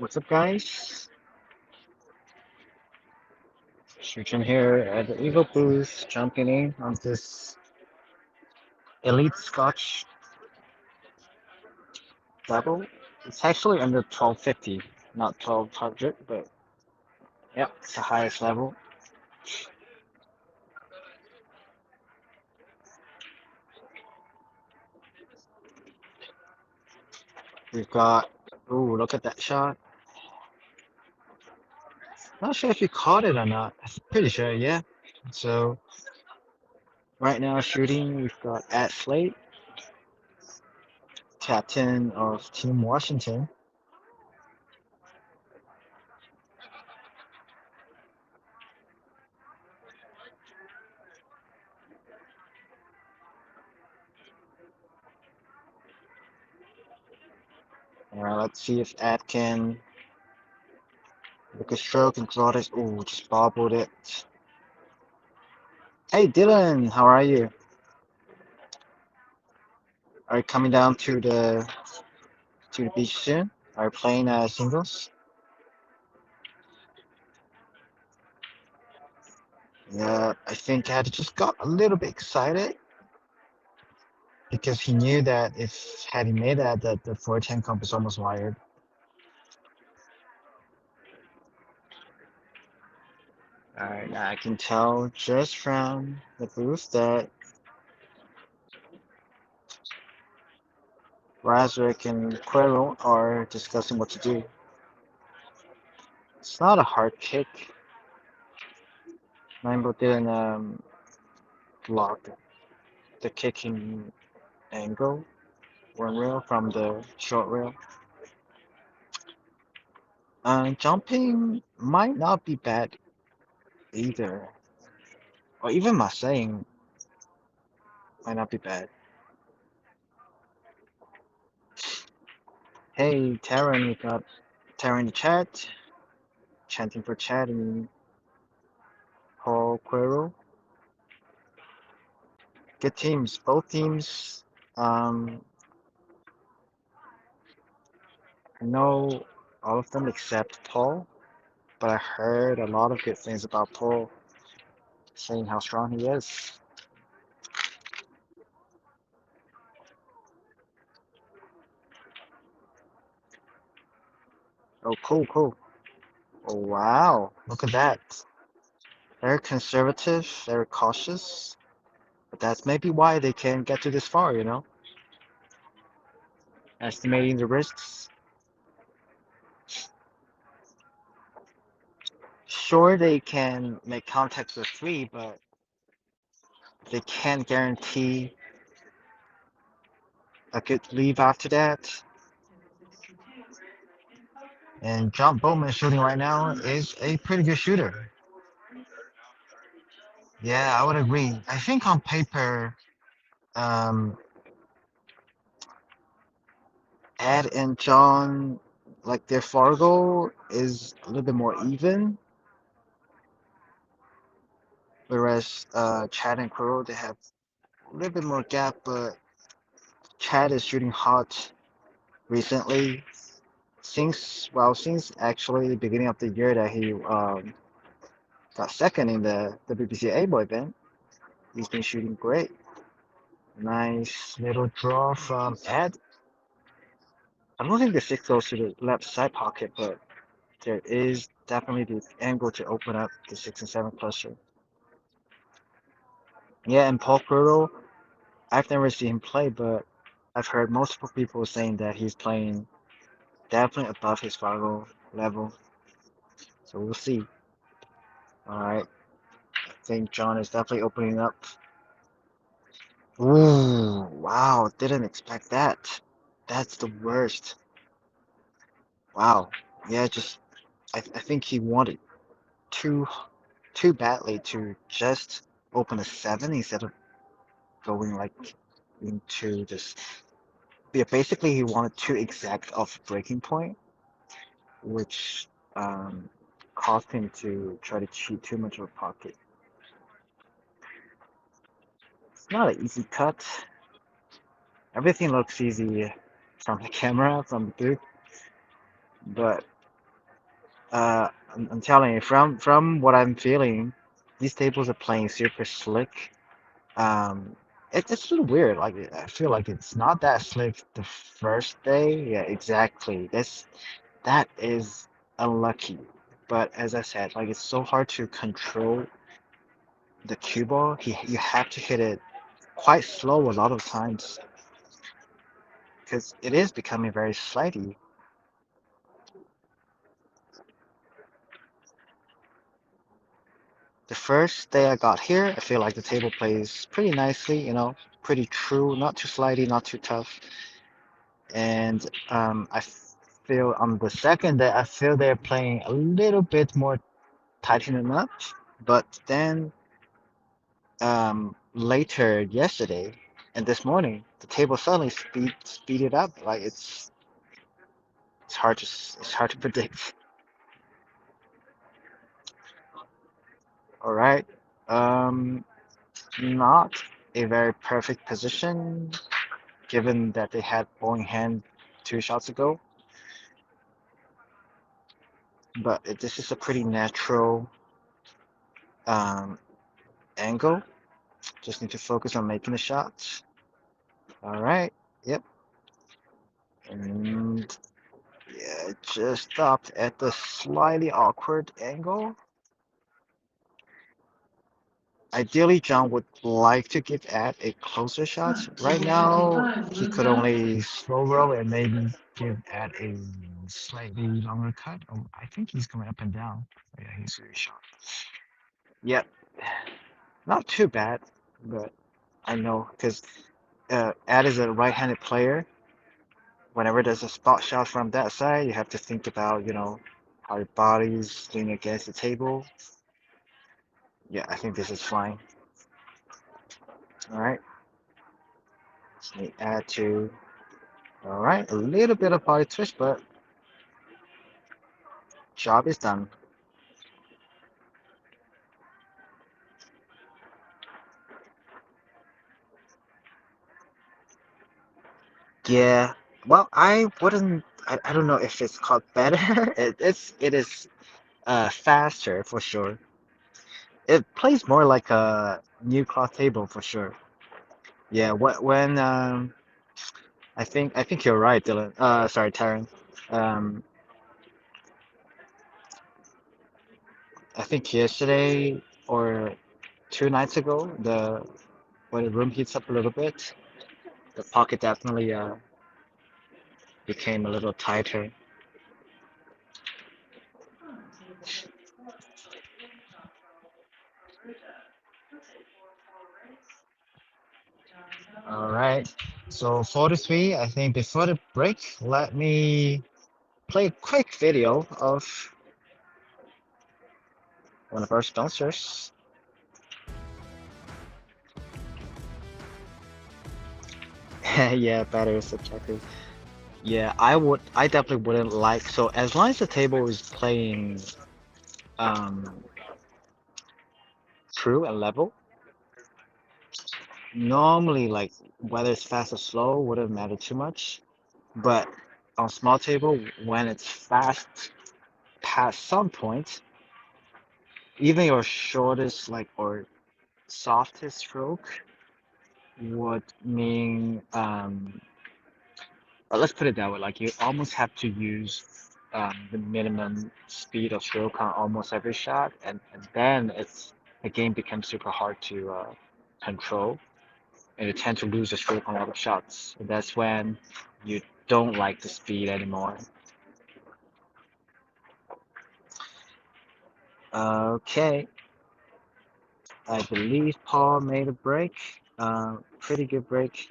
What's up, guys? Shooting here at the Evo booth, jumping in on this Elite Scotch level. It's actually under 1250, not 1200, but yeah, it's the highest level. We've got, ooh, look at that shot. Not sure if you caught it or not. I'm pretty sure, yeah. So right now shooting, we've got at SLADE, captain of Team Washington. Let's see if Ad can look a stroke and draw this. Ooh, just bobbled it. Hey Dylan, how are you? Are you coming down to the beach soon? Are you playing singles? Yeah, I think Ed just got a little bit excited because he knew that if had he made that, that the 410 comp is almost wired. Alright, I can tell just from the booth that RAZWICK and QUERRO are discussing what to do. It's not a hard kick. Nimble didn't block the kicking angle one rail from the short rail. Jumping might not be bad either, or even Marseille might not be bad. Hey, Taryn, we got Taryn in the chat, chanting for chat and Paul Quero. Good teams, both teams. I know all of them except Paul, but I heard a lot of good things about Paul, saying how strong he is. Oh, cool, cool. Oh, wow, look at that. Very conservative, very cautious, but that's maybe why they can get to this far, you know? Estimating the risks. Sure, they can make contact with three, but they can't guarantee a good leave after that. And John Bowman shooting right now is a pretty good shooter. Yeah, I would agree. I think on paper, um, Ed and John, like their Fargo is a little bit more even, whereas Chad and Crow they have a little bit more gap. But Chad is shooting hot recently. Since actually the beginning of the year that he got second in the WBCA boy band, he's been shooting great. Nice little draw from Ed. I don't think the six goes to the left side pocket, but there is definitely the angle to open up the 6 and 7 cluster. Yeah, and Paul Curto, I've never seen him play, but I've heard multiple people saying that he's playing definitely above his Fargo level. So we'll see. All right, I think John is definitely opening up. Ooh, wow, didn't expect that. That's the worst. Wow. Yeah, just I think he wanted too too badly to just open a 7 instead of going like into this. Yeah, basically he wanted too exact of breaking point, which um, caused him to try to cheat too much of a pocket. It's not an easy cut. Everything looks easy from the camera, from the booth, but I'm telling you, from what I'm feeling, these tables are playing super slick. Um, it's a little weird. Like I feel like it's not that slick the first day. Yeah, exactly. That is unlucky. But as I said, like it's so hard to control the cue ball. You have to hit it quite slow a lot of times because it is becoming very slidey. The first day I got here, I feel like the table plays pretty nicely, pretty true, not too slidey, not too tough. And I feel on the second day, I feel they're playing a little bit more tightening up. But then later yesterday and this morning, the table suddenly speeded up. Like it's hard to predict. All right. Um, Not a very perfect position given that they had bowling hand 2 shots ago. But this is a pretty natural um, angle. Just need to focus on making the shots. All right. Yep. And yeah, it just stopped at the slightly awkward angle. Ideally, John would like to give Ed a closer shot. Right now, he could only slow roll and maybe give Ed a slightly longer cut. Oh, I think he's going up and down. Oh, yeah, he's very sharp. Yep, not too bad, but I know because Ed is a right-handed player. Whenever there's a spot shot from that side, you have to think about, how your body's leaning against the table. Yeah, I think this is fine. All right, just need Ed to. All right, a little bit of body twist, but job is done. Yeah. Well, I wouldn't. I don't know if it's called better. It is faster for sure. It plays more like a new cloth table for sure. Yeah. When I think you're right, Dylan. Sorry, Taryn. Um, I think yesterday or 2 nights ago, the when the room heats up a little bit, the pocket definitely became a little tighter. All right. So 43, I think before the break, let me play a quick video of one of our sponsors. Yeah, better subjective. Yeah, I definitely wouldn't like, so as long as the table is playing um true and level, normally like whether it's fast or slow wouldn't matter too much. But on small table, when it's fast past some point, even your shortest like or softest stroke would mean let's put it that way, like you almost have to use the minimum speed of stroke on almost every shot, and then the game becomes super hard to control, and you tend to lose the stroke on a lot of shots. And that's when you don't like the speed anymore. Okay, I believe Paul made a break. Pretty good break.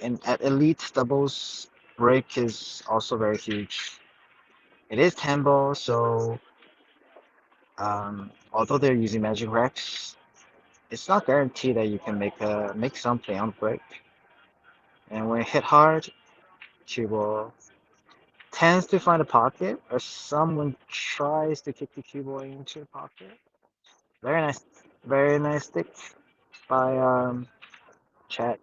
And at elite doubles, break is also very huge. It is 10 ball, so although they're using Magic Rex, it's not guaranteed that you can make something on break. And when you hit hard, Cuball tends to find a pocket, or someone tries to kick the Cuball into the pocket. Very nice stick by Chat.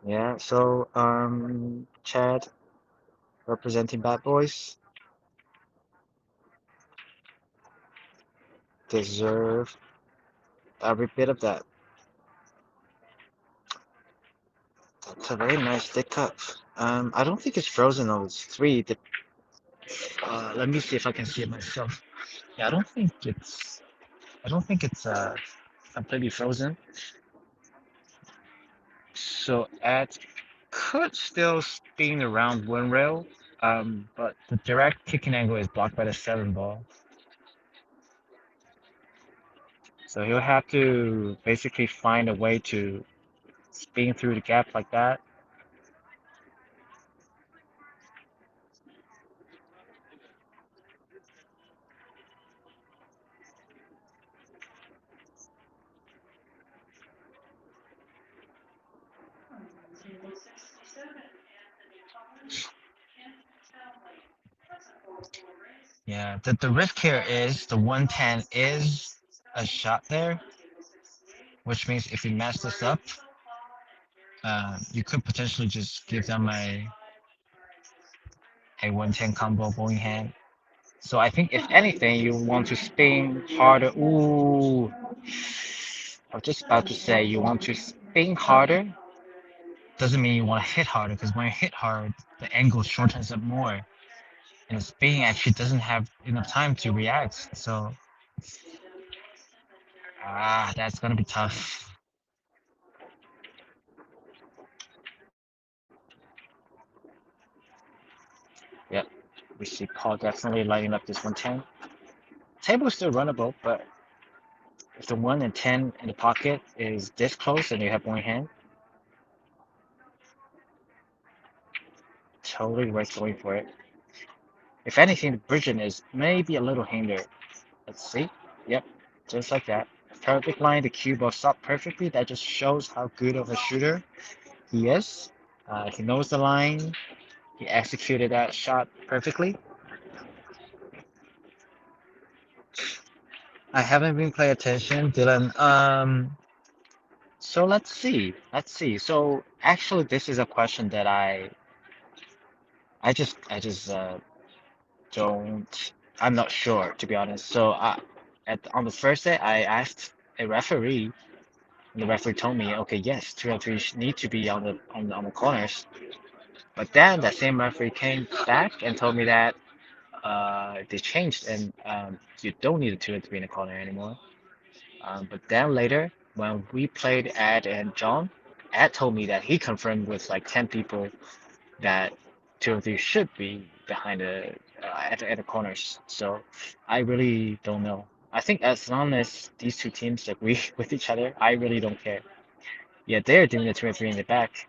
Yeah, so Chad representing Bad Boys deserve every bit of that. That's a very nice thick cup. I don't think it's frozen though. It's three. Let me see if I can see it myself. Yeah, I don't think it's completely frozen. So Ed could still spin around one rail, but the direct kicking angle is blocked by the 7 ball. So he'll have to basically find a way to spin through the gap like that. Yeah, the risk here is the 110 is a shot there, which means if you mess this up, you could potentially just give them a 110 combo bowling hand. So I think if anything, you want to spin harder. Ooh, I was just about to say you want to spin harder. Doesn't mean you want to hit harder because when you hit hard, the angle shortens up more, and the spin actually doesn't have enough time to react. So that's gonna be tough. Yep, we see Paul definitely lighting up this 110. Table is still runnable, but if the 1 and 10 in the pocket is this close and you have one hand, totally worth going for it. If anything, the bridging is maybe a little hinder. Let's see. Yep, just like that. Perfect line, the cue ball stopped perfectly. That just shows how good of a shooter he is. He knows the line. He executed that shot perfectly. I haven't been paying attention, Dylan. So let's see. Let's see. So actually, this is a question that I just don't. I'm not sure to be honest. So on the first day, I asked a referee, and the referee told me, okay, yes, 2 and 3 need to be on the corners. But then that same referee came back and told me that they changed and you don't need a 2 and 3 in the corner anymore. But then later, when we played Ed and John, Ed told me that he confirmed with like 10 people that 2 and 3 should be behind at the corners. So I really don't know. I think as long as these two teams agree with each other, I really don't care. Yeah, they're doing the 2 and 3 in the back.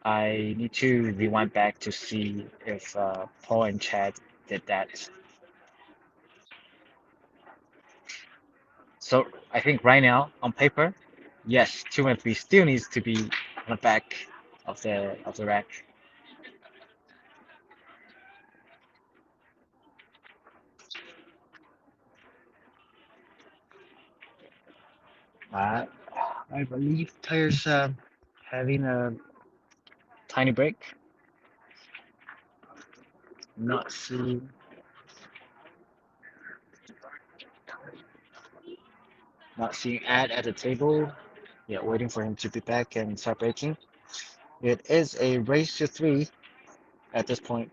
I need to rewind back to see if Paul and Chad did that. So I think right now, on paper, yes, 2 and 3 still needs to be on the back of the rack. Uh, I believe players having a tiny break. Not seeing not seeing Ad at the table. Yeah, waiting for him to be back and start breaking. It is a race to three at this point.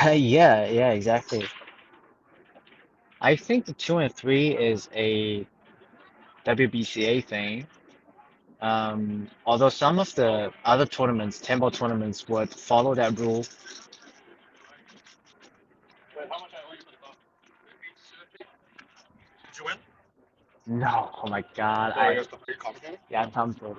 Yeah, exactly. I think the 2 and 3 is a WBCA thing. Although some of the other tournaments, 10 ball tournaments, would follow that rule. No, oh my God, yeah, I'm comfortable.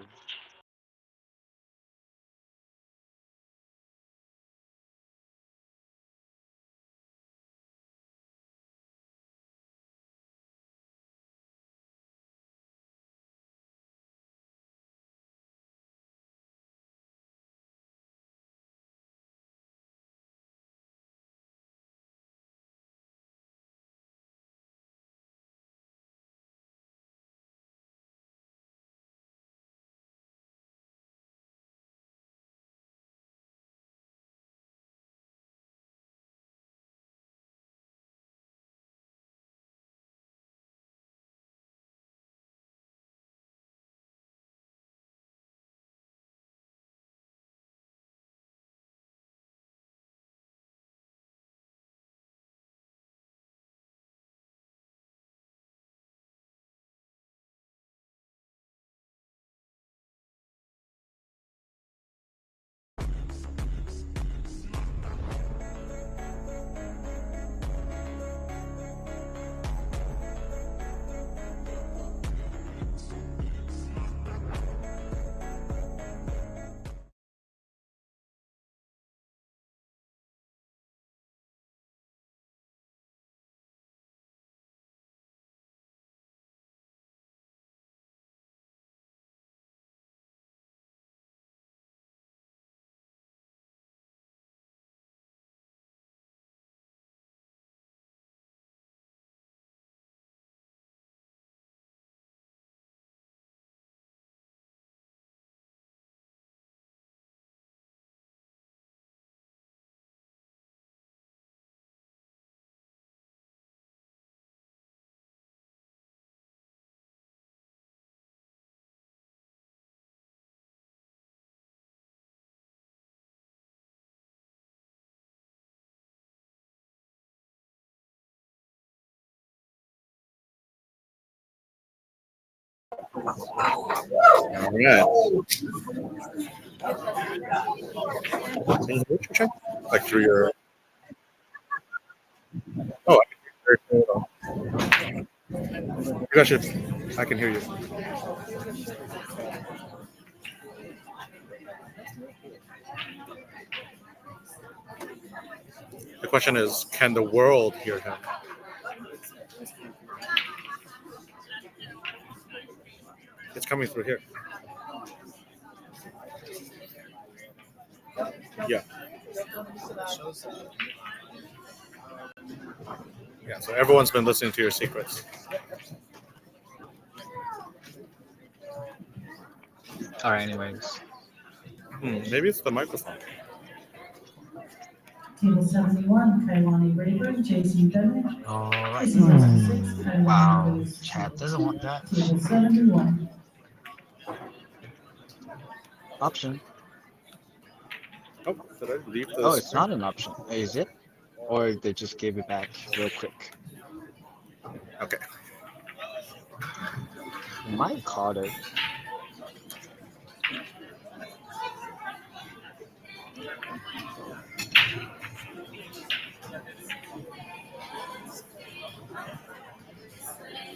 All right. Can you check? Like through your. Oh, I can hear you. Hold on. You guys should. I can hear you. The question is, can the world hear him? It's coming through here. Yeah. Yeah. So everyone's been listening to your secrets. All right, anyways. Maybe it's the microphone. Table 71, Kailani Rayburn, Jason Bennett. All right. Table 66, Kailani Wow, Rose. chat doesn't want that. Table 71. Option. Oh, did I leave this? Oh, it's not an option. Is it? Or they just gave it back real quick. Okay. Might caught it.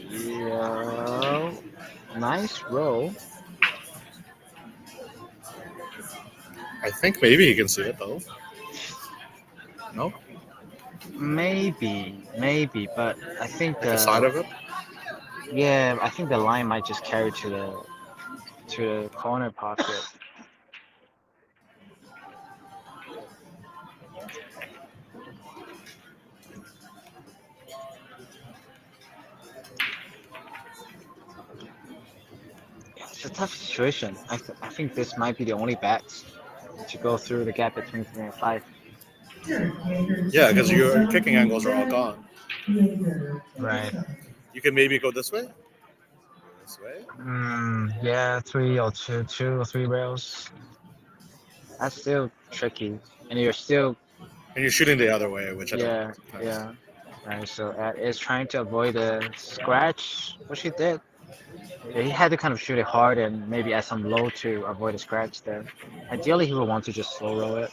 Yeah. Nice roll. I think maybe he can see it though. No? Maybe, but I think The side of it? yeah, I think the line might just carry to the corner pocket. It's a tough situation. I think this might be the only bet to go through the gap between 3 and 5. Yeah, because your kicking angles are all gone. Right. You can maybe go this way? This way? Yeah, 3 or 2 or 3 rails. That's still tricky. And you're still... And you're shooting the other way, which I don't like. Yeah. Right, so Ed is trying to avoid the scratch, which he did. Yeah, he had to kind of shoot it hard and maybe add some low to avoid a scratch there. Ideally, he would want to just slow roll it.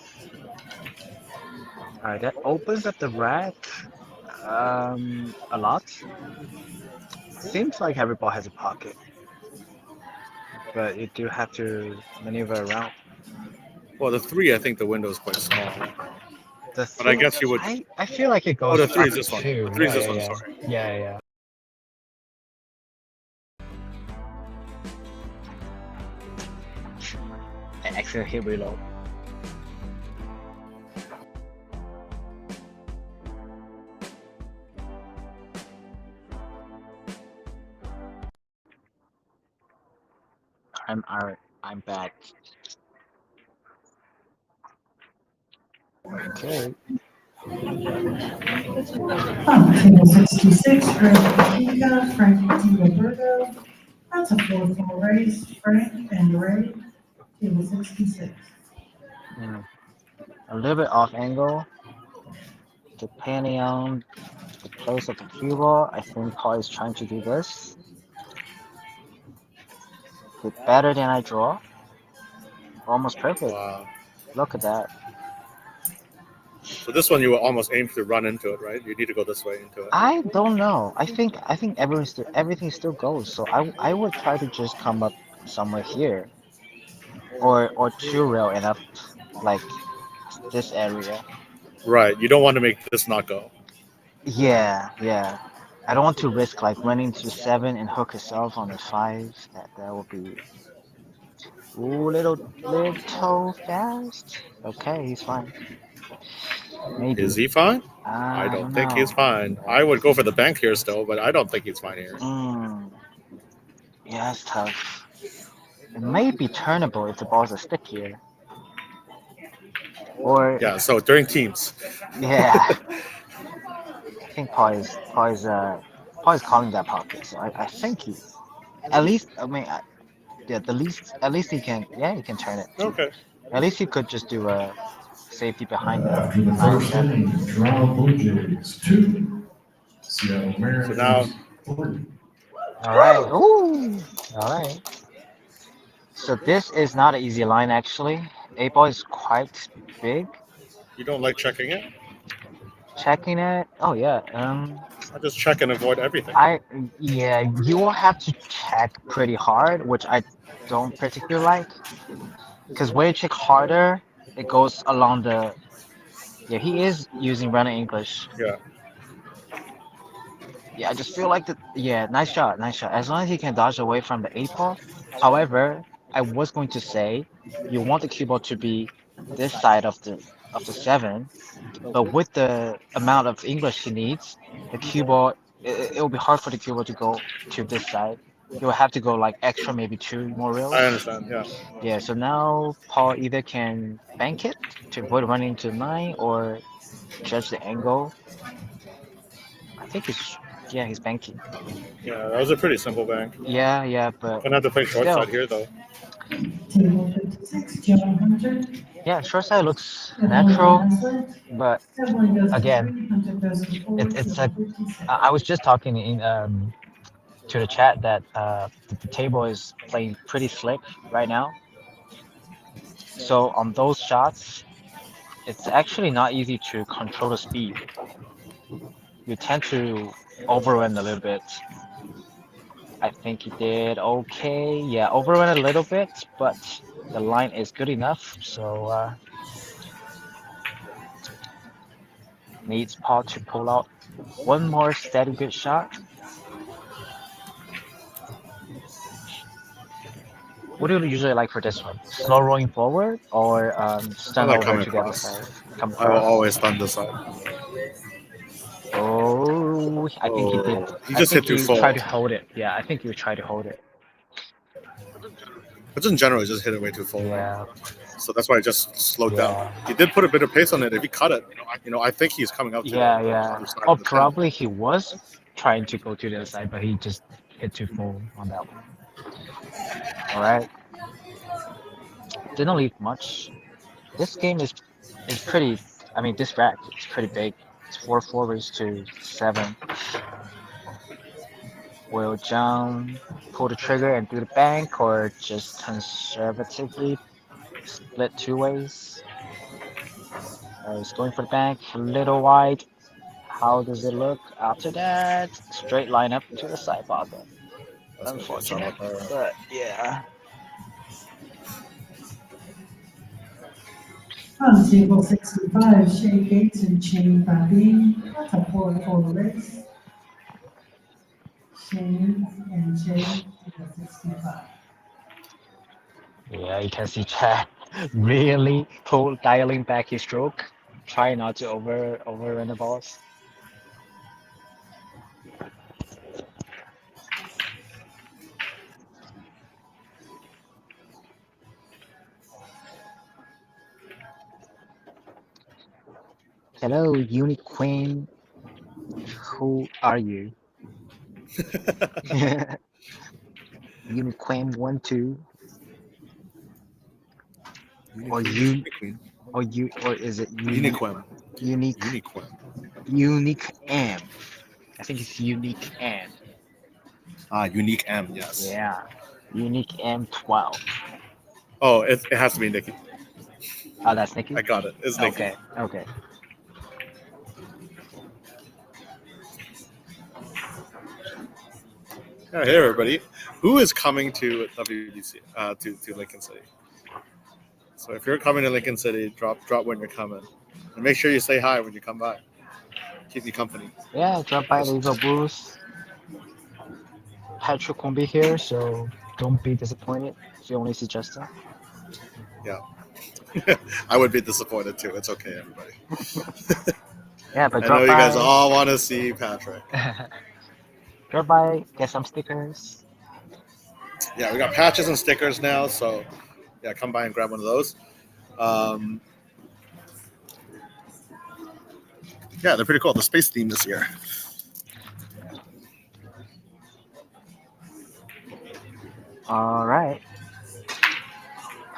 Alright, that opens up the rack a lot. Seems like every ball has a pocket, but you do have to maneuver around. Well, the 3, I think the window is quite small. The 3, but I guess you would. I feel like it goes. Oh, the 3 is up this one. too. The 3 is Yeah, this one. yeah. Sorry. Yeah. I accidentally hit reload. I'm back. Okay. Table 66, Greg Pacheco, Frank DiLoberto. That's a 4-4 race, Frank and Ray. Table 66. A little bit off angle. Depending on the place of the cue ball, I think Paul is trying to do this. It's better than I draw. Almost perfect. Wow. Look at that. So this one you will almost aim to run into it, right? You need to go this way into it. I don't know. I think everything still goes. So I would try to just come up somewhere here, or 2 rail and up like this area. Right. You don't want to make this not go. Yeah. I don't want to risk like running to 7 and hook itself on the 5. That would be little fast. Okay, he's fine. Maybe. Is he fine? I don't think he's fine. I would go for the bank here still, but I don't think he's fine here. Yeah, it's tough. It may be turnable if the balls are stick here. Or yeah, so during teams. Yeah. I think Paul is calling that pocket. So I think he, at least at least he can turn it. Okay. At least he could just do a safety behind the After the first inning, Toronto Blue Jays 2, Seattle Mariners So now 3. All right. Ooh. All right. So this is not an easy line actually. A ball is quite big. You don't like checking it? Checking it. Oh yeah. I just check and avoid everything. I yeah. You will have to check pretty hard, which I don't particularly like. Because when you check harder, it goes along the. Yeah, he is using running English. Yeah. Yeah, I just feel like the. Yeah, nice shot, nice shot. As long as he can dodge away from the 8 ball. However, I was going to say you want the cue ball to be this side of the 7, but with the amount of English he needs, the cue ball it will be hard for the cue ball to go to this side. He will have to go like extra maybe 2 more I reels. understand. Yeah. Yeah, so now Paul either can bank it to avoid running into 9 or judge the angle. I think he's banking. Yeah. That was a pretty simple bank. Yeah, but Gonna have to play short still, side here though. Table 56, John Hunter. yeah, short side looks That one natural, has left. but That one goes to again, 3, Hunter goes to 4, it's table a. 57. I was just talking in to the chat that the table is playing pretty slick right now. So on those shots, it's actually not easy to control the speed. You tend to overrun a little bit. I think he did okay. Yeah, overrun a little bit, but the line is good enough. So needs Paul to pull out one more steady good shot. What do you usually like for this one? Slow rolling forward or I stun like over coming to the other across. side? Come I will across. always stun this side. Oh, I think he did. Oh, he I just hit think too you full. tried to hold it. Yeah, I think you tried to hold it. But in general, he just hit it way too full. Yeah, So that's why I just slowed down. yeah, He did put a bit of pace on it. If he cut it, I think he's coming up to yeah, the yeah. other side Or of the pin. probably he was trying to go to the other side, but he just hit too full on that one. All right, didn't leave much. This game is pretty. I mean, this rack is pretty big. It's 4 raised to 7. Will John pull the trigger and do the bank, or just conservatively split 2 ways? He's going for the bank, a little wide. How does it look after that? Straight line up to the side bottom. That's gonna be a Unfortunate, solid power. but yeah. On table 65, Shay Gates and Shane Babine. That's a 4-4 race. Shane and Shay, table 65. Yeah, you can see Chad really dialing back his stroke, try not to overrun the balls. Hello, Uniqueen. Who are you? Uniqueen 1 2 or you or is it Uniquem. unique Uniquem. unique am? I think it's unique am. Unique M, yes. Yeah, unique M12. Oh, it has to be Nikki. Oh, that's Nikki. I got it. It's Nikki. Okay. Yeah, hey everybody. Who is coming to WBCA, to Lincoln City? So if you're coming to Lincoln City, drop when you're coming. And make sure you say hi when you come by. Keep me company. Yeah, drop by the Evo booth. Patrick won't be here, so don't be disappointed if you only see Justin. Yeah. I would be disappointed too. It's okay, everybody. Yeah, but I drop know by. you guys all want to see Patrick. Drop by, get some stickers. Yeah, we got patches and stickers now, so yeah, come by and grab one of those. Yeah, they're pretty cool. The space theme this year. All right.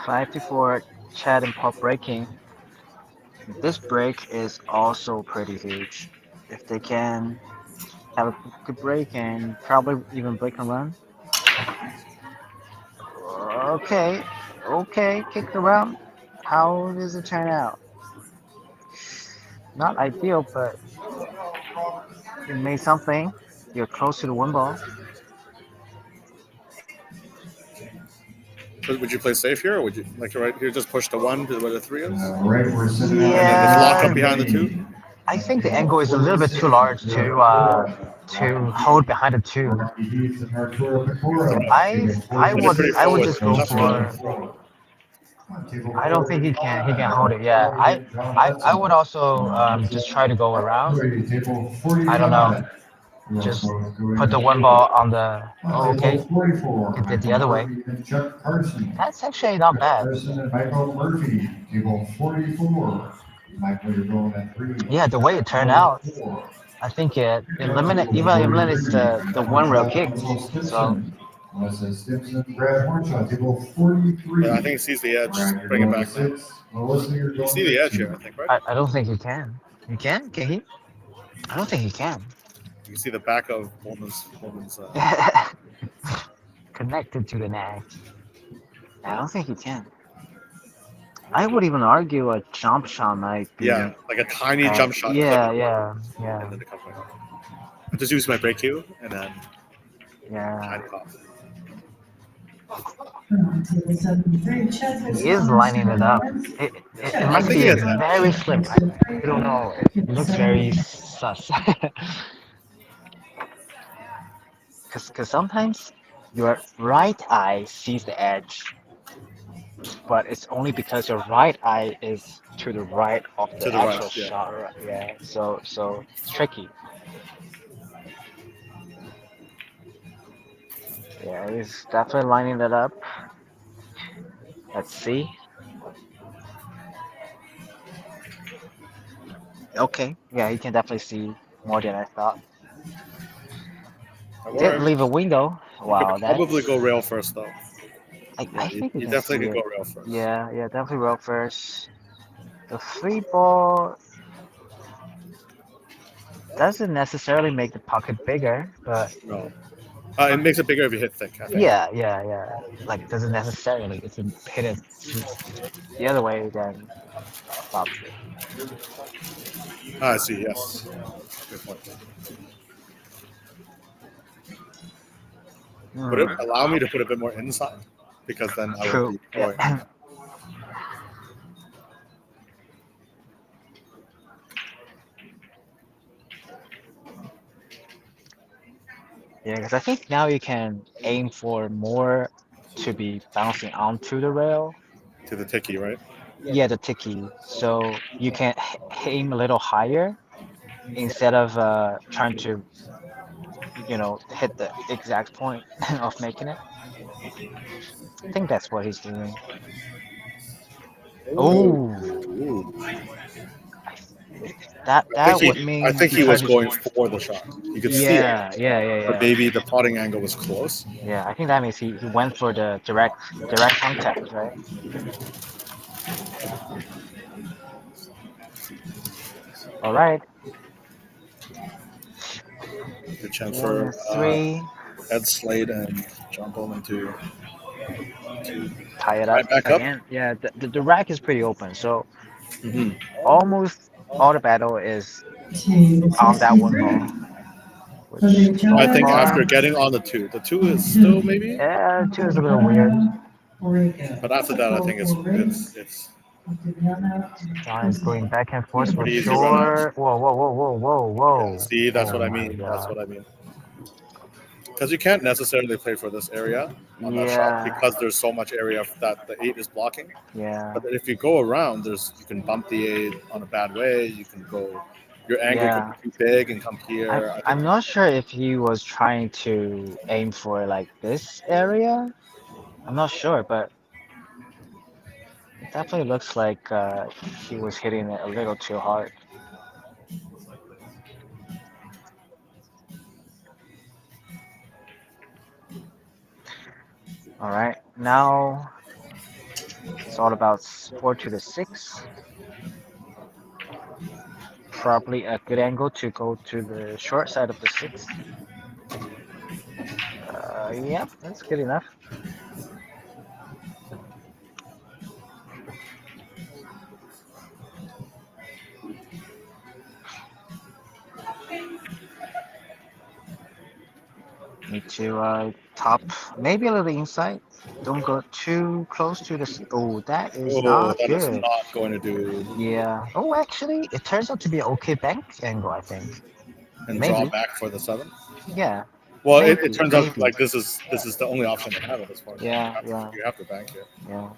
5 before Chad and Pop breaking. This break is also pretty huge. If they can have a good break and probably even break and run. Okay, okay, kick around. How does it turn out? Not ideal, but you made something. You're close to the one ball. Would you play safe here, or would you like right here just push the one to where the three is, Right, we're sending out. and then just lock Yeah, up behind the two? I think the angle is a little bit too large to hold behind the two. But they're pretty I would forward, just go tough for them. for. I don't think he can hold it. Yeah, I would also just try to go around. I don't know. Just put the one ball on the. Oh, okay. It did the other way. That's actually not bad. Yeah, the way it turned out, I think it eliminates the one rail kicks. So Yeah, I think he sees the edge. Bring it back now. You see the edge here, I think, right? I don't think he can. He can? Can he? I don't think he can. You see the back of BOLDMAN's Connected to the nag. I don't think he can. I would even argue a jump shot might be. yeah, like a tiny jump shot. Yeah, clip, yeah, And yeah, then the cover. I just use my break cue and then yeah. tiny pop. He is lining it up. It must think be he has- very slim. I don't know. It looks very sus. Because sometimes your right eye sees the edge, but it's only because your right eye is to the right of To the the right, actual yeah. shot. Right? Yeah. So it's tricky. Yeah, he's definitely lining that up. Let's see. Okay. Yeah, he can definitely see more than I thought. That Did worked. leave a window. Wow, You could probably that's. go rail first though. I Yeah, think you you can see definitely could it. go rail first. Yeah, yeah, definitely roll first. The free ball doesn't necessarily make the pocket bigger, but No. It makes it bigger if you hit thick, I think. yeah, yeah, yeah. Like doesn't necessarily. If you hit it the other way, then pop. I see, yes. Good point. Would it allow me to put a bit more inside? Because then I would True. be throwing. Yeah. Yeah, because I think now you can aim for more to be bouncing onto the rail. To the ticky, right? Yeah, the ticky. So you can aim a little higher instead of trying to, hit the exact point of making it. I think that's what he's doing. Oh, Ooh. that would mean I think he was going for the shot. You could see it. yeah, yeah, yeah, But yeah. maybe the potting angle was close. Yeah, I think that means he went for the direct contact, right? All right. Good chance One, for three. Ed Slade and John Bowman to Tie it right up back up. again. Yeah, the rack is pretty open, so Mm-hmm. almost all the battle is on that one ball. Which I think after getting on the two is still maybe. yeah, two is a little weird. But after that, I think it's John is going back and forth for pretty easy sure. Whoa, whoa, whoa, whoa, whoa, whoa. yeah, see, that's Oh what I my mean. That's God. what I mean. Because you can't necessarily play for this area on that shot Yeah, because there's so much area that the 8 is blocking. yeah, But if you go around, you can bump the 8 on a bad way. You can go, your angle yeah. could be too big and come here. I I'm think not sure if he was trying to aim for like this area. I'm not sure, but it definitely looks like he was hitting it a little too hard. All right, now it's all about 4 to the 6. probably a good angle to go to the short side of the 6. Yep, that's good enough. Need to top, maybe a little inside. Don't go too close to the. Oh, that is Oh, not that is good. not going to do. Yeah. Oh, actually, it turns out to be an okay bank angle, I think. And Maybe. draw back for the 7. Yeah. Well, Maybe, it turns maybe. out like this is the only option they have at this point. Yeah, You have to bank it. yeah.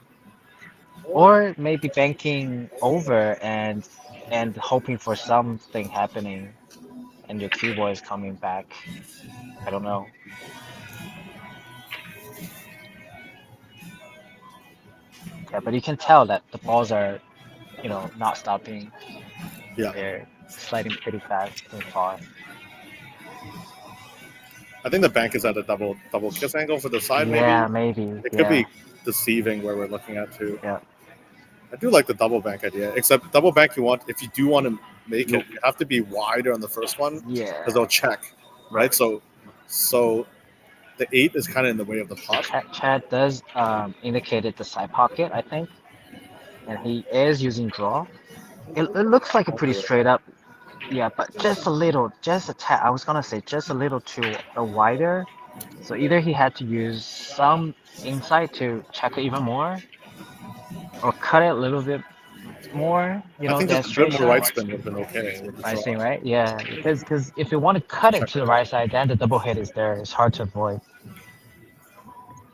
Or maybe banking over and hoping for something happening, and your keyboard is coming back. I don't know. Yeah, but you can tell that the balls are, not stopping. Yeah. They're sliding pretty fast and far. I think the bank is at a double kiss angle for the side. Yeah, maybe maybe. it could be deceiving where we're looking at too. Yeah. I do like the double bank idea, except double bank if you do want to make it, you have to be wider on the first one Yeah. because they'll check, right? So the 8 is kind of in the way of the pot. Chad does indicated the side pocket, I think, and he is using draw. It looks like a pretty straight up. Yeah, but just a little, just a tad. I was gonna say just a little too wider. So either he had to use some inside to check it even more, or cut it a little bit more. I think that just a straight bit more shot. right spin would have been okay. With the I draw. see, right? Yeah, because if you want to cut it to the right side, then the double hit is there. It's hard to avoid.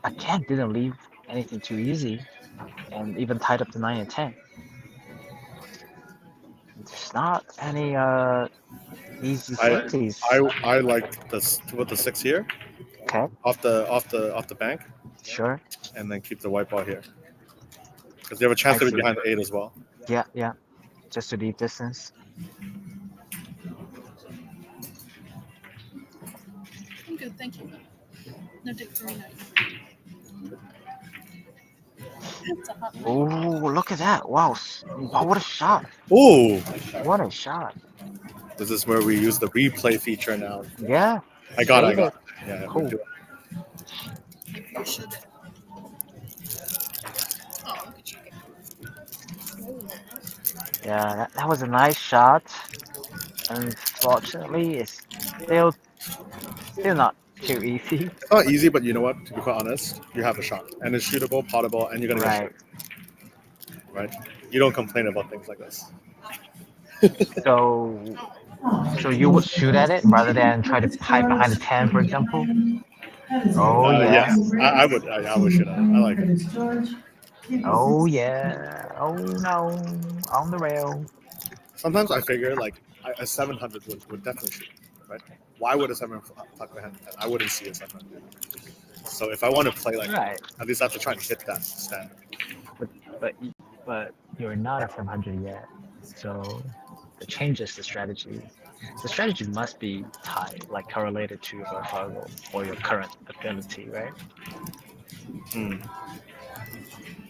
Again, didn't leave anything too easy, and even tied up to 9 and 10. There's not any easy cities. I like this to put the 6 here. Okay. Off the bank. Sure. And then keep the white ball here. Because you have a chance to be behind the 8 as well. Yeah, yeah. Just to leave distance. I'm good, thank you. No dick for me now. Oh, look at that. Wow. Oh, what a shot. Oh. What a shot. This is where we use the replay feature now. Yeah. I got it. Yeah, cool. Maybe you should. Oh, look at you. Yeah, that was a nice shot. Unfortunately, it's still not too easy. It's not easy, but you know what? To be quite honest, you have a shot, and it's shootable, potable, and you're gonna get shot. Right? You don't complain about things like this. So you would shoot at it rather than try to hide behind the 10, for example? Oh yeah. Yes, I would shoot at it. I like it. Oh yeah. Oh no. On the rail. Sometimes I figure like a 700 would definitely shoot, right? Why would a 700 tuck behind the 10? I wouldn't see a 700. So if I want to play like that, at least I have to try and hit that standard. But you're not a 700 yet, so it changes the strategy. The strategy must be tied, like correlated to your Fargo or your current ability, right?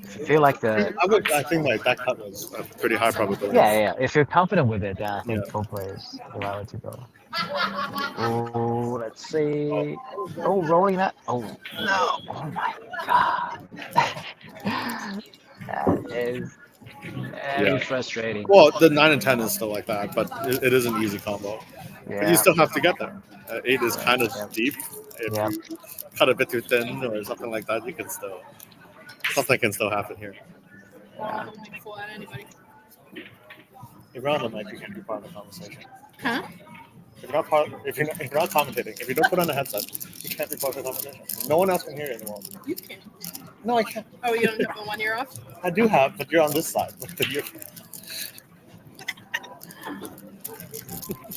I feel like I think like that cut was a pretty high probability. Yeah. If you're confident with it, then I think go for it is the right way to go. Oh, let's see. Oh, rolling that. Oh no! Oh my god! That is very frustrating. Well, the 9 and 10 is still like that, but it is an easy combo. Yeah. But you still have to get there. 8 is kind of deep. If you cut a bit too thin or something like that, you can still. Something can still happen here. I don't make a fool out of anybody. If you're on the mic, you can't be part of the conversation. Huh? If you're not commentating, if you don't put on a headset, you can't be part of the conversation. No one else can hear you anymore. You can. No, I can't. Oh, you don't have the 1 year off? I do have, but you're on this side.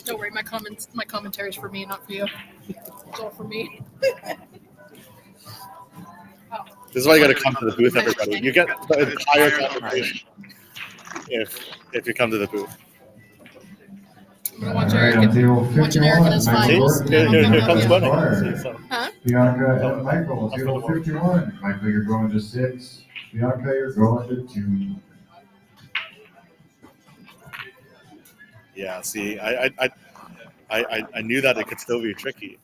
Don't worry, my commentary is for me, not for you. It's all for me. This is why you got to come to the booth, everybody. You get the entire conversation if you come to the booth. Watch Eric and his finals. Here comes Bunny. Huh? Bianca and Michael, 051. Michael, you're going to 6. Bianca, you're going to 2. Yeah, see, I knew that it could still be tricky.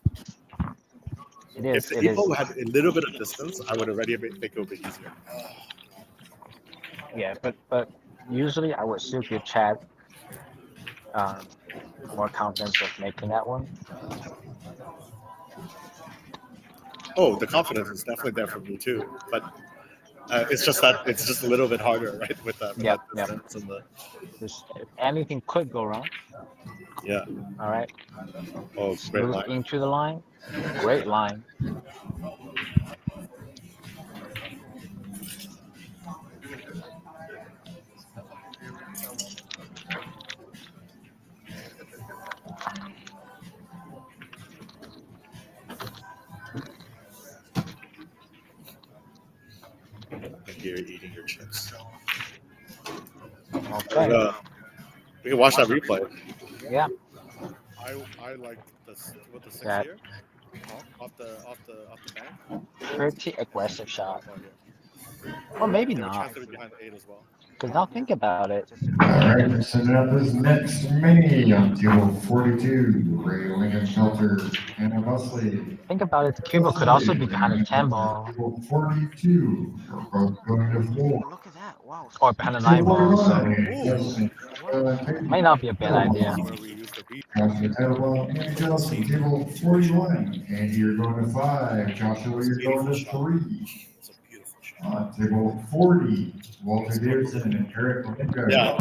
It If is. the It is. Evo had a little bit of distance, I would already think it would be easier. Yeah, but usually I would still give Chad um, more confidence of making that one. Oh, the confidence is definitely there for me too, but it's just that it's just a little bit harder, right? With that Yep. distance and the Anything could go wrong. yeah. All right. Oh, great Smooth line. into the line. Great line. I think you're eating your chips. Okay. We can watch that replay. Yeah. I like this with the 6 That here. Off the bank. pretty aggressive shot. Oh, yeah. Or maybe There were not. chances to be behind the 8 as well. Because now think about it. All right, we're setting up this next mini on table 42. Ray Lingenfelter and Wesley. Think about it. The Cuba could also be behind a 10 ball Table 42. They're both going to Oh, floor. look at that! Wow. or behind a 9 ball. So So might not be a bad idea. Where we use the beat. Joshua Tettleball, Andy Johnson, table 41. Andy, you're going to 5. Joshua, you're going to 3. It's a beautiful shot. Table 40. Walter Davidson and Eric Lingo. Yeah.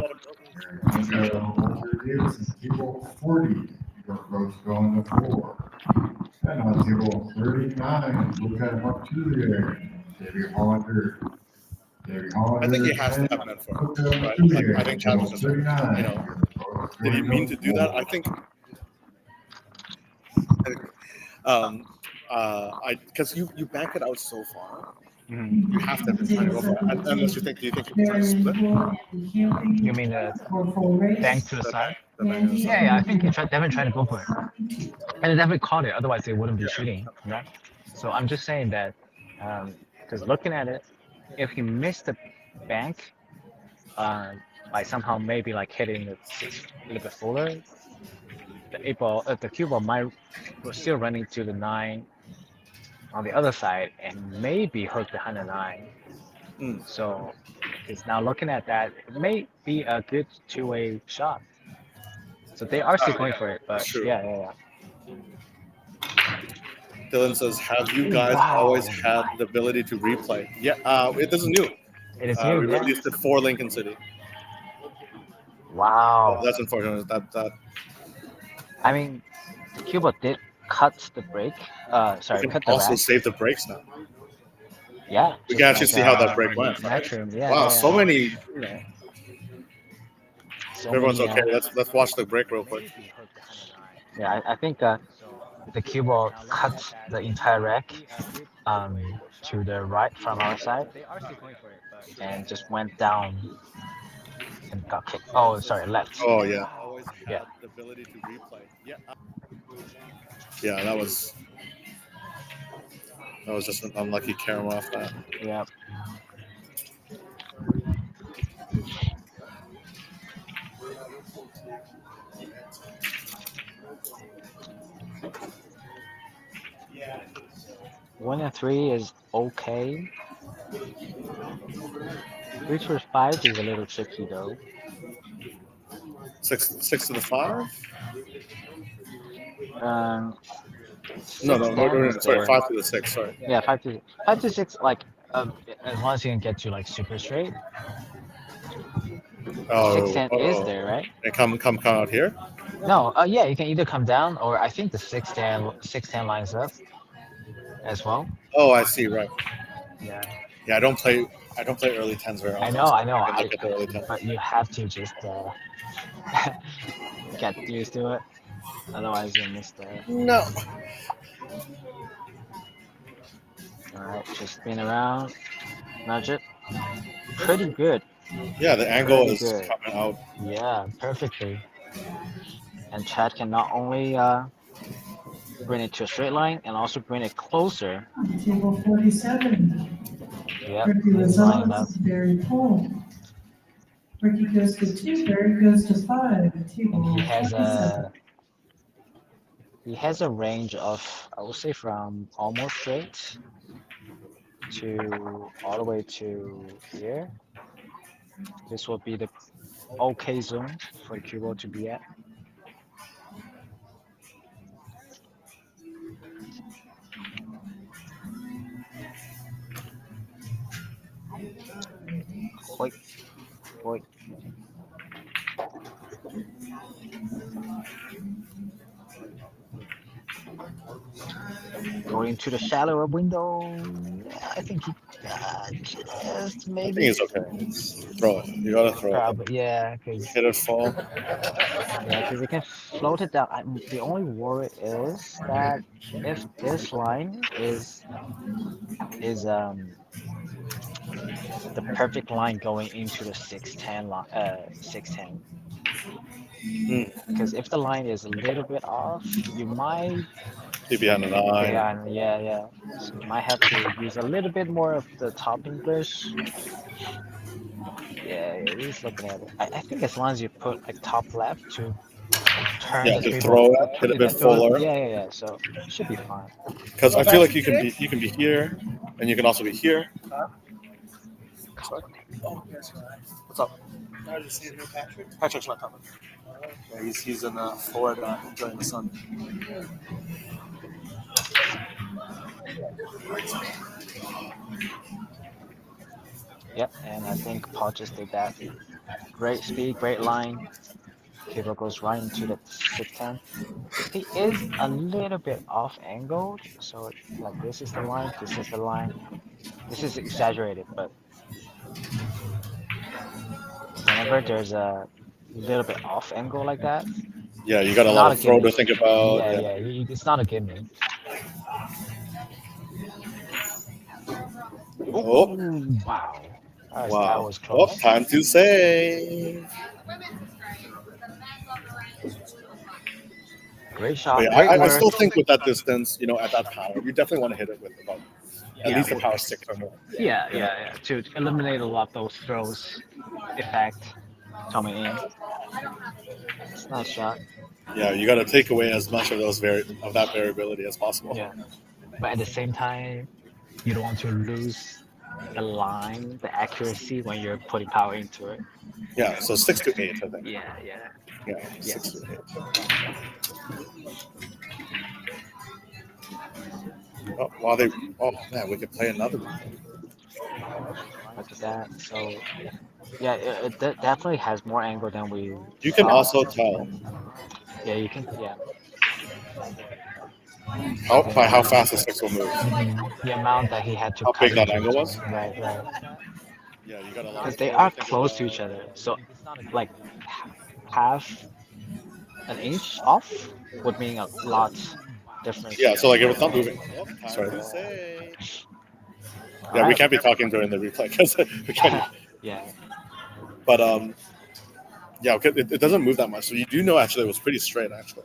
Walter Davidson, table 40. You're both going to 4. And on table 39, look at Mark 2 there. Davey Hollander. I think he has to have meant for it. Right? I think Chad was just, did he mean to do that? I think, because you bank it out so far, you have to try to go for it. Unless do you think you're trying to split? You mean the bank to the side? Yeah, I think he definitely tried to go for it. And they definitely caught it, otherwise they wouldn't be shooting, right? So I'm just saying that, because looking at it, if he missed the bank by somehow maybe like hitting it a little bit fuller, the cue ball was still running to the 9 on the other side and maybe hook behind the 9. So it's now looking at that, it may be a good two-way shot. So they are still going for it, but yeah. Dylan says, have you guys always had the ability to replay? Yeah, it isn't new. It is new, We released it for Lincoln City. Wow. That's unfortunate. That I mean, Cuba did cut the brake. Sorry, cut the also rack. save the brakes now. Yeah. We can actually see how that brake went. Matchroom, yeah. Wow, yeah. so many. So Everyone's many, okay. Let's watch the brake real quick. Yeah, I think the cue ball cut the entire rack to the right from our side and just went down and got kicked. Oh, sorry, left. Oh yeah. Yeah. The ability to replay. Yeah. Yeah, that was just an unlucky carom off that. Yeah. One and 3 is okay. 3 to 5 is a little tricky though. 6 to the 5. No, sorry, 5 to the 6. Sorry. Yeah, 5 to 6. Like as long as you can get to like super straight. 6-10 is there, right? And come out here. No, yeah, you can either come down or I think the 6-10 lines up as well. Oh, I see. Right. Yeah. Yeah, I don't play early 10s very often. I know. I look at the early 10s. But you have to just get used to it. Otherwise, you miss the. No. All right, just spin around, nudge it. Pretty good. Yeah, the angle Pretty is good. coming out. Yeah, perfectly. And Chad can not only bring it to a straight line and also bring it closer. Table 47. Yep, Ricky line up. Rosales, Barry Paul. Ricky goes to 2, Barry goes to 5, And table 27. he has a range of, I would say, from almost straight to all the way to here. This will be the okay zone for the QUERRO to be at. Wait, wait. Going to the shallower window. Yeah, I think he just I maybe. think it's okay. Throw it. You gotta throw it. Probably, yeah, because Hit it full. you can float it down. The only worry is that if this line is the perfect line going into the 610 line, 610. Because if the line is a little bit off, you might Be behind the 9. yeah. So you might have to use a little bit more of the top English. Yeah, he's looking at it. I think as long as you put like top left to turn Yeah, the to three throw ball, it, hit a bit fuller. yeah. So it should be fine. Because I feel like you can be here, and you can also be here. Sorry. What's up? I was just seeing who Patrick. Patrick's not coming. Yeah, he's in Florida enjoying the sun. Yep, and I think Paul just did that. Great speed, great line. QUERRO goes right into the 610. He is a little bit off angled, so like this is the line, this is the line. This is exaggerated, but whenever there's a little bit off angle like that, Yeah, you got a not lot a of throw to gimme. think about. Yeah, it's not a gimme. Oh, Wow. That wow. was close. Time to save. Great shot. Wait, Great I work. still think with that distance, at that power, you definitely want to hit it with about at least a power 6 or more. Yeah. To eliminate a lot of those throws effect coming in. It's a nice shot. Yeah, you got to take away as much of that variability as possible. Yeah. But at the same time, you don't want to lose the line, the accuracy when you're putting power into it. Yeah, so 6 to 8, I think. Yeah. Yeah, 6 to 8. Oh man, we could play another one. Look at that. So yeah, it definitely has more angle than we. You can thought. also tell Yeah, you can. Yeah. by how fast the 6 will move. The amount that he had to How cut big that into angle it. was? Right. Yeah, you got a lot. Because they are close to each other, so like half an inch off would mean a lot difference. Yeah, so like if it's not moving. Sorry. Yeah, we can't be talking during the replay because we can't. Yeah. But yeah, okay, it doesn't move that much, so you do know actually it was pretty straight actually.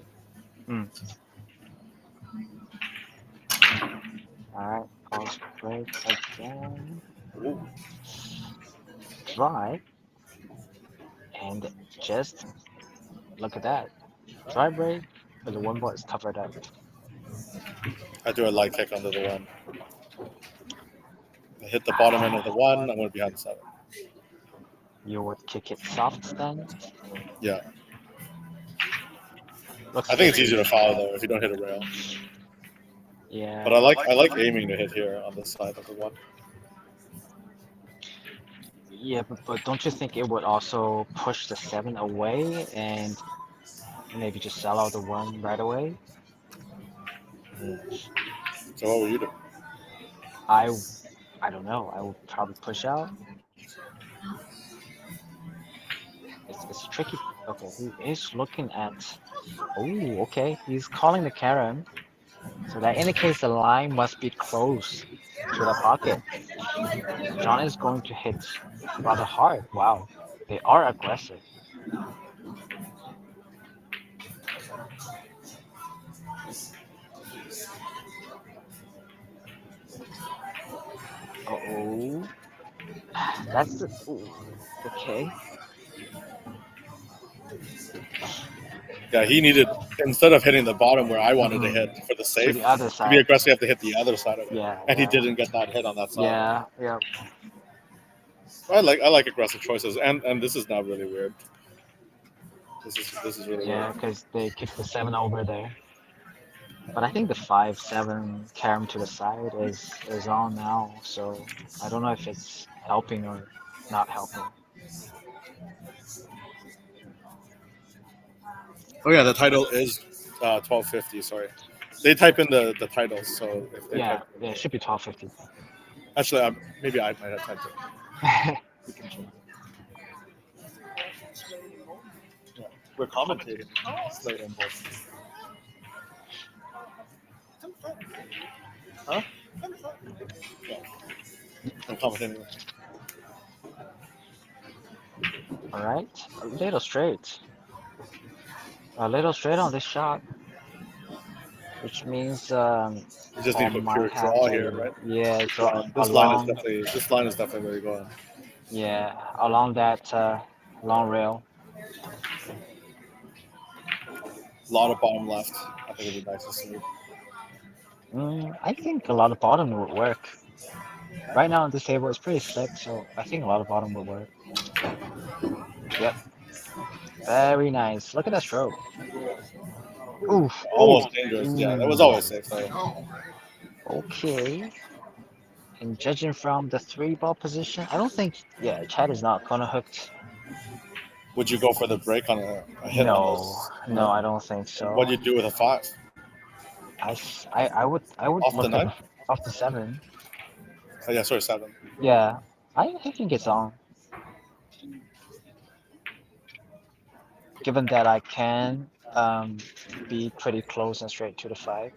All right, pause break again. Ooh. Drive, and just look at that. Drive break, but the one ball is covered up. I do a light kick under the 1. I hit the bottom end of the 1. I'm going to be behind the 7. You would kick it soft then? Yeah. Looks I think it's easier to follow though if you don't hit a rail. Yeah. But I like aiming to hit here on the side of the 1. Yeah, but don't you think it would also push the 7 away and maybe just sell out the 1 right away? So what would you do? I don't know. I would probably push out. It's tricky. Okay, he is looking at. Oh, okay. He's calling the Karen. So that indicates the line must be close to the pocket. John is going to hit rather hard. Wow, they are aggressive. Oh, that's the. Ooh, okay. Yeah, he needed, instead of hitting the bottom where I wanted to hit for the To safe, the other to be side. aggressive, you have to hit the other side of it. Yeah. And he Yeah. didn't get that hit on that side. Yeah. Yeah. I like aggressive choices, and this is now really weird. This is really Yeah, weird. because they kicked the 7 over there. But I think the 5-7 carom to the side is on now, so I don't know if it's helping or not helping. Oh yeah, the title is 1250. Sorry, they type in the titles. So if they Yeah, type, yeah, it should be 1250. actually, maybe I might have typed it. You can check. We're commentating. SLADE and BOLDMAN. Huh? Yeah. I'm commentating. All right, a little straight. A little straight on this shot, which means You just need Paul to might pure have draw to, here, right? yeah, draw This line along, is definitely where you're going. yeah, along that long rail. A lot of bottom left. I think it'd be nice to see. I think a lot of bottom would work. Right now on this table it's pretty slick, so I think a lot of bottom would work. Yep. Very nice. Look at that stroke. Oof. Almost dangerous. Yeah, that was always safe though. Okay. And judging from the 3-ball position, I don't think, yeah, Chad is not gonna hooked. Would you go for the break on a hit on this? No, I don't think so. What do you do with a 5? I would Off the look 9? at off the 7. Oh yeah, sorry, 7. Yeah, I think it's on. Given that I can be pretty close and straight to the 5,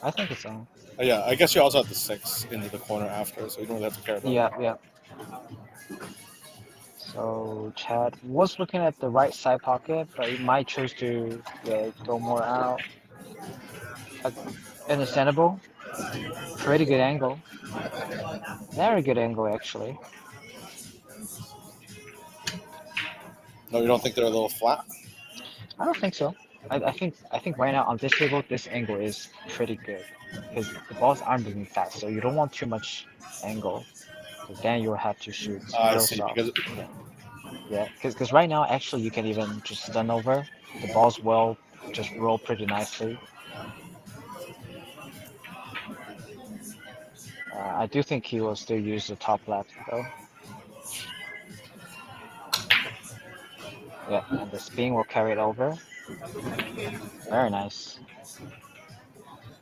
I think it's on. Oh, yeah, I guess you also have the 6 into the corner after, so you don't really have to care about it. Yeah. So Chad was looking at the right side pocket, but he might choose to go more out. Understandable. Pretty good angle. Very good angle actually. No, you don't think they're a little flat? I don't think so. I think right now on this table, this angle is pretty good because the balls aren't moving fast, so you don't want too much angle. Because then you'll have to shoot I real see. soft. Because Yeah, because right now actually you can even just stun over. The balls will just roll pretty nicely. I do think he will still use the top left though. Yeah, and the spin will carry it over. Very nice.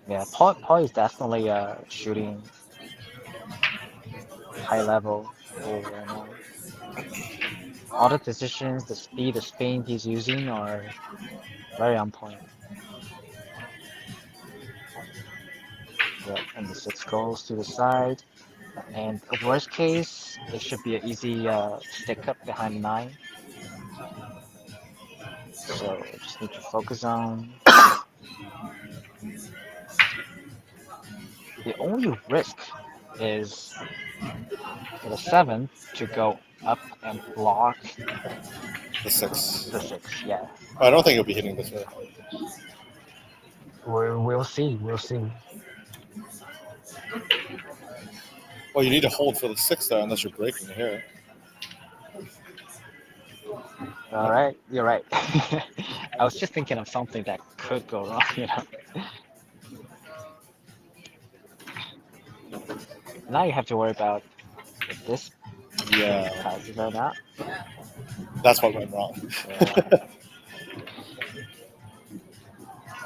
Yeah, Paul is definitely shooting high level right now. All the decisions, the speed, the spin he's using are very on point. Yeah, and the 6 goes to the side. And worst case, it should be an easy stick up behind the 9. So just need to focus on. The only risk is for the 7 to go up and block the 6. the 6. Yeah, I don't think he'll be hitting this way. we'll see. We'll see. Well, you need to hold for the 6 there unless you're breaking here. All right, you're right. I was just thinking of something that could go wrong, you know. Now you have to worry about if this Yeah, passes or not. that's what went wrong. Yeah.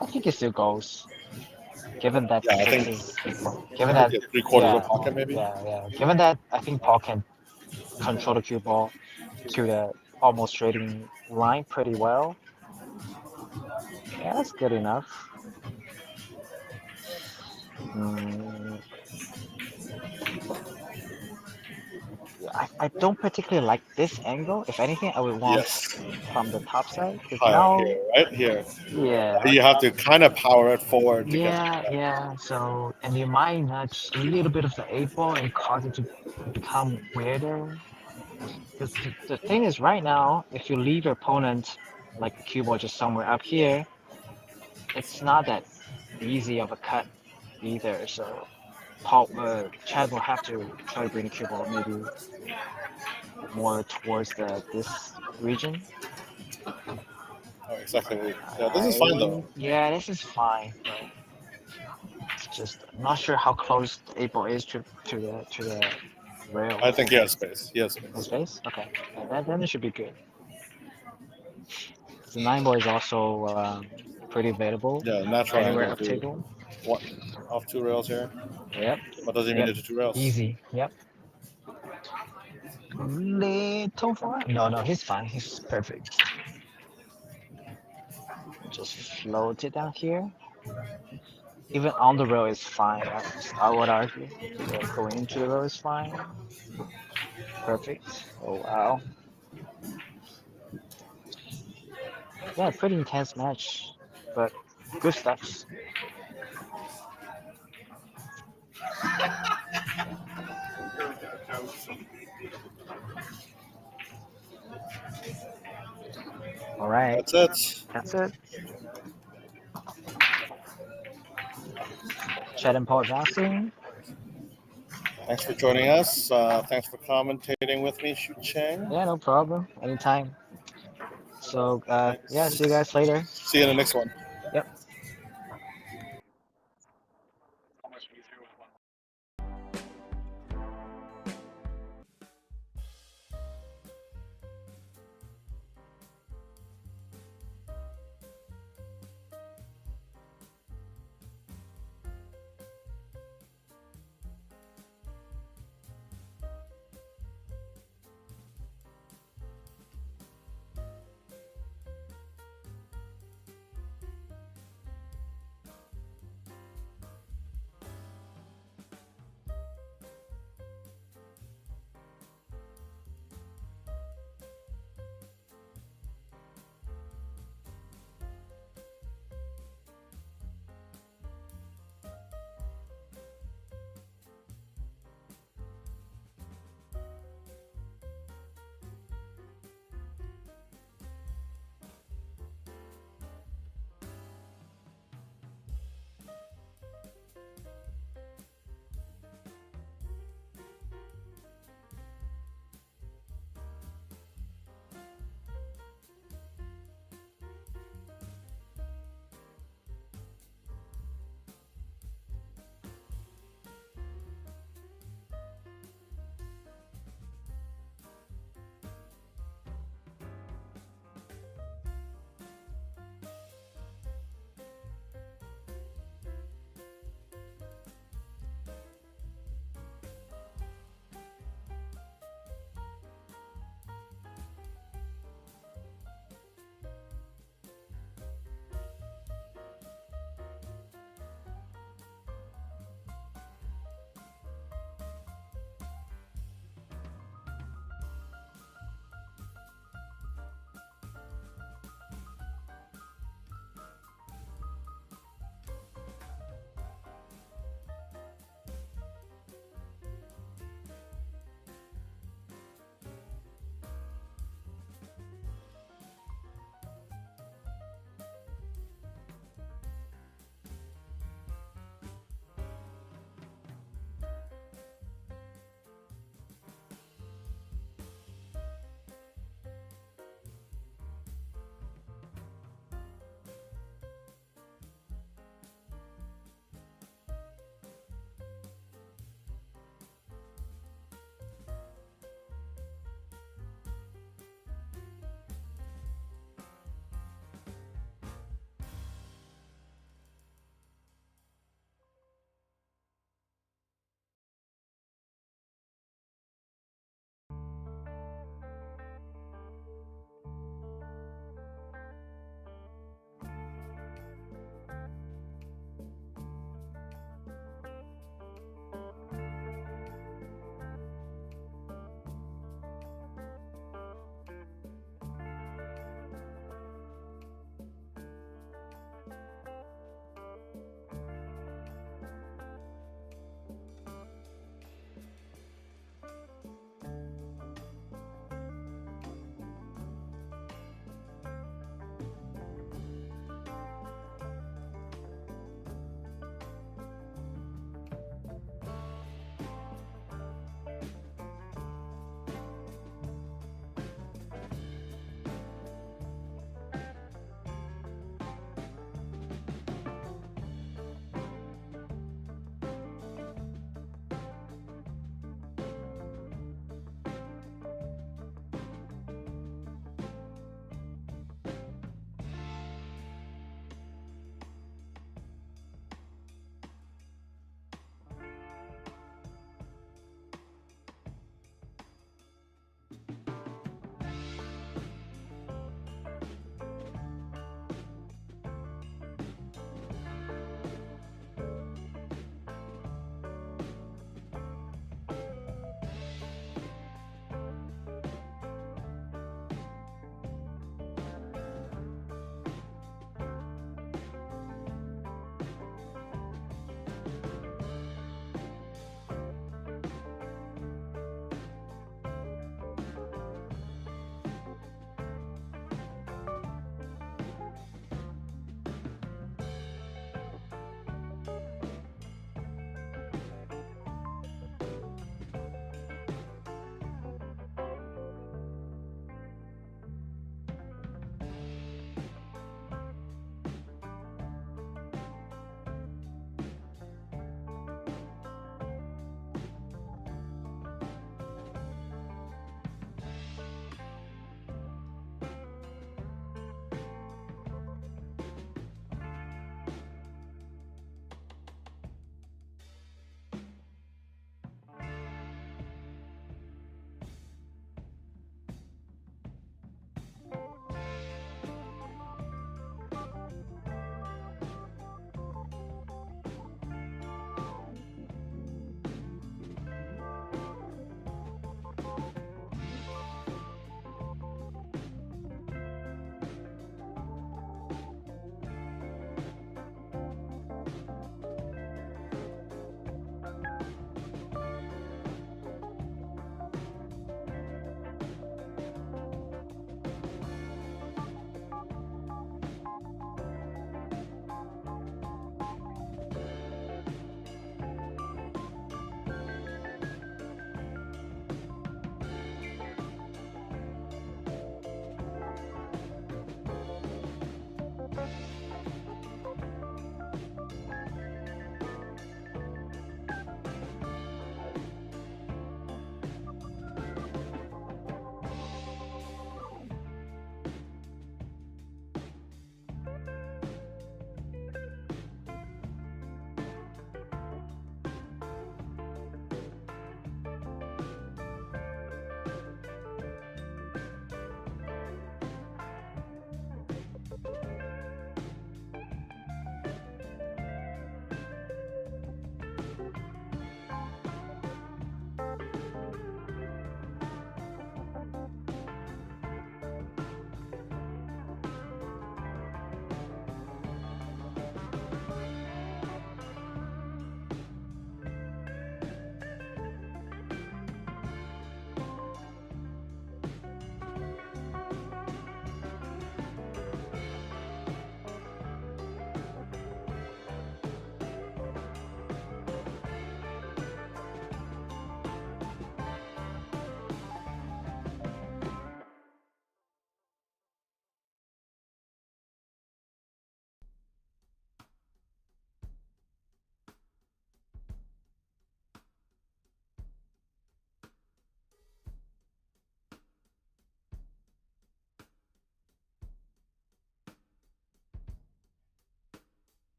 I think it still goes. Given that Yeah, I think- given that 3/4 yeah, of a pocket maybe. yeah. Given that I think Paul can control the cue ball to the almost trading line pretty well. Yeah, that's good enough. I don't particularly like this angle. If anything, I would want Yes. from the top side. 'Cause Higher now, here, right here. yeah, You have to kind of power it forward. To yeah. So, and you might nudge a little bit of the 8-ball and cause it to become weirder. Because the thing is, right now, if you leave your opponent like the cue ball just somewhere up here, it's not that easy of a cut either. So Chad will have to try to bring the cue ball maybe more towards this region. Oh, exactly. Yeah, this is fine though. Yeah, this is fine, but it's just I'm not sure how close the 8 ball is to the rail. I think he has space. He has No space. space? Okay. Yeah, then it should be good. The 9 ball is also pretty available. Yeah, natural Anywhere angle up to table. what off 2 rails here. Yep. What does he mean to 2 rails? Easy. Yep. Little far? No, he's fine. He's perfect. Just float it down here. Even on the rail is fine. I would argue. So going into the rail is fine. Perfect. Oh wow. Yeah, pretty intense match, but good steps. All right. That's it. That's it. Chad and Paul advancing. Thanks for joining us. Thanks for commentating with me, Shu Cheng. Yeah, no problem. Anytime. So, yeah, see you guys later. See you in the next one. Yep.